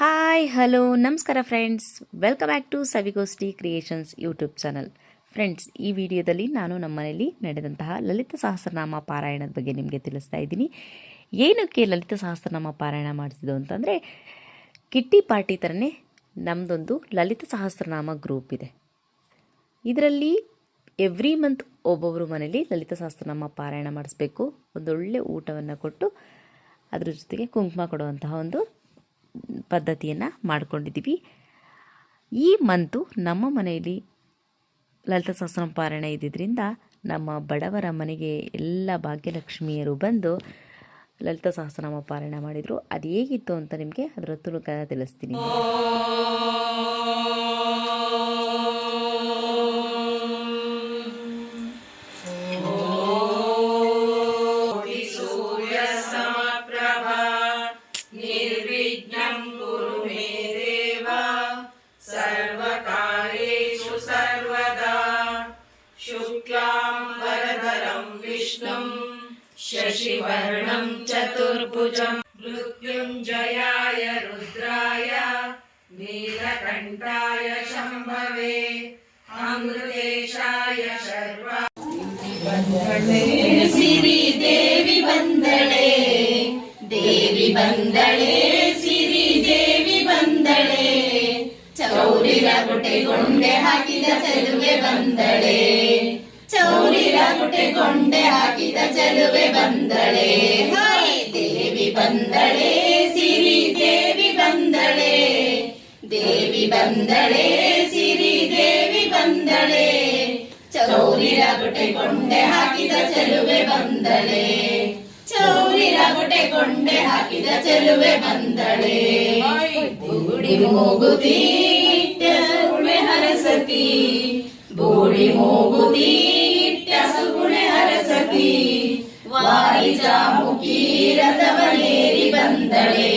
Hi hello ನಮಸ್ಕಾರ friends, welcome back to Savigoshti creations YouTube channel. Friends, ಈ ವಿಡಿಯೋದಲ್ಲಿ ನಾನು ನಮ್ಮ ಮನೆಯಲ್ಲಿ ನಡೆದಂತಹ ಲಲಿತ ಸಹಸ್ರನಾಮ ಪಾರಾಯಣದ ಬಗ್ಗೆ ನಿಮಗೆ ತಿಳಿಸ್ತಾ ಇದ್ದೀನಿ. ಏನಕ್ಕೆ ಲಲಿತ ಸಹಸ್ರನಾಮ ಪಾರಾಯಣ ಮಾಡಿಸಿದ್ದು ಅಂತಂದರೆ, ಕಿಟ್ಟಿ ಪಾರ್ಟಿ ಥರನೇ ನಮ್ಮದೊಂದು ಲಲಿತ ಸಹಸ್ರನಾಮ ಗ್ರೂಪ್ ಇದೆ. ಇದರಲ್ಲಿ ಎವ್ರಿ ಮಂತ್ ಒಬ್ಬೊಬ್ಬರು ಮನೇಲಿ ಲಲಿತ ಸಹಸ್ರನಾಮ ಪಾರಾಯಣ ಮಾಡಿಸ್ಬೇಕು. ಒಂದೊಳ್ಳೆ ಊಟವನ್ನು ಕೊಟ್ಟು ಅದ್ರ ಜೊತೆಗೆ ಕುಂಕುಮ ಕೊಡುವಂತಹ ಒಂದು ಪದ್ಧತಿಯನ್ನು ಮಾಡಿಕೊಂಡಿದ್ದೀವಿ. ಈ ಮಂತು ನಮ್ಮ ಮನೆಯಲ್ಲಿ ಲಲಿತ ಸಹಸ್ರನಾಮ ಪಾರಾಯಣ ಇದ್ದಿದ್ದರಿಂದ ನಮ್ಮ ಬಡವರ ಮನೆಗೆ ಎಲ್ಲ ಭಾಗ್ಯಲಕ್ಷ್ಮಿಯರು ಬಂದು ಲಲಿತ ಸಹಸ್ರನಾಮ ಪಾರಾಯಣ ಮಾಡಿದರು. ಅದು ಹೇಗಿತ್ತು ಅಂತ ನಿಮಗೆ ಅದರ ತುಣುಕ ತಿಳಿಸ್ತೀನಿ. शुक्लाम्बरधरं विष्णुं शशिवर्णं चतुर्भुजं मृत्युञ्जयाय रुद्राय नीलकण्ठाय शम्भवे अमृतेशाय शर्वा सिरि देवी बन्दळे देवी बन्दळे सिरि देवी बन्दळे ಚೌರಿರ ಗುಟೆಗೊಂಡೆ ಹಾಕಿದ ಚೆಲುವೆ ಬಂದಳೆ ಚೌರಿರ ಗುಟೆಗೊಂಡೆ ಹಾಕಿದ ಚೆಲುವೆ ಬಂದಳೆ ದೇವಿ ಬಂದಳೆ ಸಿರಿ ದೇವಿ ಬಂದಳೆ ದೇವಿ ಬಂದಳೆ ಸಿರಿ ದೇವಿ ಬಂದಳೆ ಚೌರಿರ ಗುಟೆಗೊಂಡೆ ಹಾಕಿದ ಚೆಲುವೆ ಬಂದಳೆ ಚೌರಿರ ಗುಟೆಗೊಂಡೆ ಹಾಕಿದ ಚೆಲುವೆ ಬಂದಳೆ ಬೂಡಿ ಮೂಗುತಿ ಸುಗುಣೆ ಹರಸತಿ ಬೂಡಿ ಮೂಗುತಿ ಸುಗುಣೆ ಹರಸತಿ ವಾರಿಜಾಮುಖಿ ರಥವನೇರಿ ಬಂದಳೆ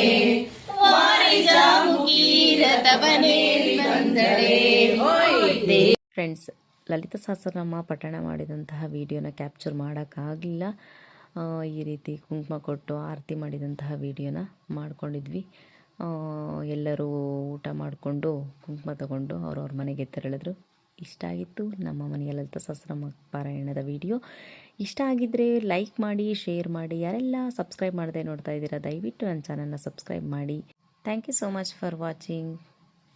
ವಾರಿಜಾಮುಖಿ ರಥವನೇರಿ ಬಂದಳೆ. ಫ್ರೆಂಡ್ಸ್, ಲಲಿತ ಸಹಸ್ರನಾಮ ಪಠಣ ಮಾಡಿದಂತಹ ವಿಡಿಯೋನ ಕ್ಯಾಪ್ಚರ್ ಮಾಡೋಕ್ಕಾಗಲಿಲ್ಲ. ಈ ರೀತಿ ಕುಂಕುಮ ಕೊಟ್ಟು ಆರತಿ ಮಾಡಿದಂತಹ ವಿಡಿಯೋನ ಮಾಡ್ಕೊಂಡಿದ್ವಿ. ಎಲ್ಲರೂ ಊಟ ಮಾಡಿಕೊಂಡು ಕುಂಕುಮ ತಗೊಂಡು ಅವ್ರವ್ರ ಮನೆಗೆ ತೆರಳಿದ್ರು. ಇಷ್ಟ ಆಗಿತ್ತು ನಮ್ಮ ಮನೆಯ ಲಲಿತ ಸಹಸ್ರನಾಮ ಪಾರಾಯಣದ ವಿಡಿಯೋ. ಇಷ್ಟ ಆಗಿದ್ದರೆ ಲೈಕ್ ಮಾಡಿ, ಶೇರ್ ಮಾಡಿ. ಯಾರೆಲ್ಲ ಸಬ್ಸ್ಕ್ರೈಬ್ ಮಾಡದೆ ನೋಡ್ತಾ ಇದ್ದೀರಾ, ದಯವಿಟ್ಟು ನನ್ನ ಚಾನಲ್ನ ಸಬ್ಸ್ಕ್ರೈಬ್ ಮಾಡಿ. Thank you so much for watching.